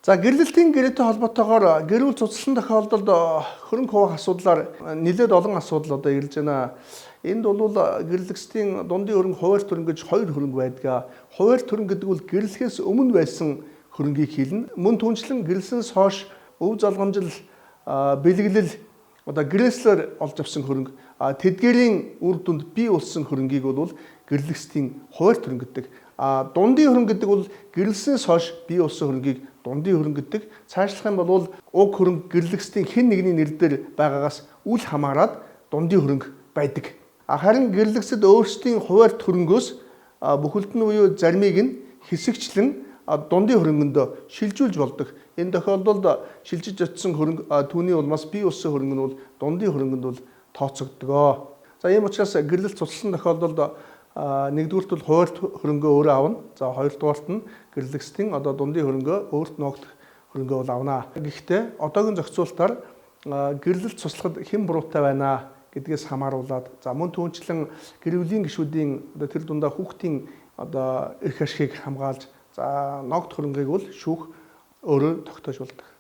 За гэрлэлтийн гэрээтэй холбоотойгоор гэр бүл цуцлан тохиолдолд хөрөнгө хуваах асуудлаар нэлээд олон асуудал одоо ирж байна. Энд бол гэрлэгчдийн дундын хөрөнгө хуваарь төрөнгө гэж хоёр хөрөнгө байдаг. Хуваарь төрөнгө гэдэг бол гэрлэхээс өмнө байсан хөрөнгийг хэлнэ. Мөн түнчлэн гэрлснээс хойш өв залгамжил бэлгэлэл одоо гэрээслэр олж авсан хөрөнгө тэдгээрийн үр дүнд бий болсон хөрөнгийг бол гэрлэгчдийн хуваарь төрөнгө гэдэг. Дундын хөрөнгө гэдэг бол гэрлснээс хойш бий болсон хөрөнгийг дундын хөрөнгө гэдэг. Цаашлах юм бол уг хөрөнгө гэрлэгчдийн хэн нэгний нэр дээр байгаагаас үл хамааран дундын хөрөнгө байдаг. Харин гэрлэгчид өөрсдийн хуваарь төрөнгөөс бүхэлд нь буюу заримыг нь хэсэгчлэн дундын хөрөнгөнд шилжүүлж болдог. Энэ тохиолдолд шилжиж очисон хөрөнгө түүний улмаас бий болсон хөрөнгө нь бол дундын хөрөнгөнд бол тооцогддог. За ийм учраас гэрлэлт цуцласан тохиолдолд нэгдүгürt бол хуваарь хөрөнгөө өөрөө авна. За хоёрдугаарт нь гэрлэгчдийн одоо дундын хөрөнгөө өөрт ногдох хөрөнгөө бол авна. Гэхдээ одоогийн зохицуулалтаар гэрлэлт цуцлахад хэн буруутай байна гэдгээс хамааруулаад за мөн түүнчлэн гэр бүлийн гишүүдийн одоо тэр дундаа хүүхдийн одоо эрх ашигыг хамгаалж за ногд хөрөнгийг бол шүүх өөрөө тогтоож болдог.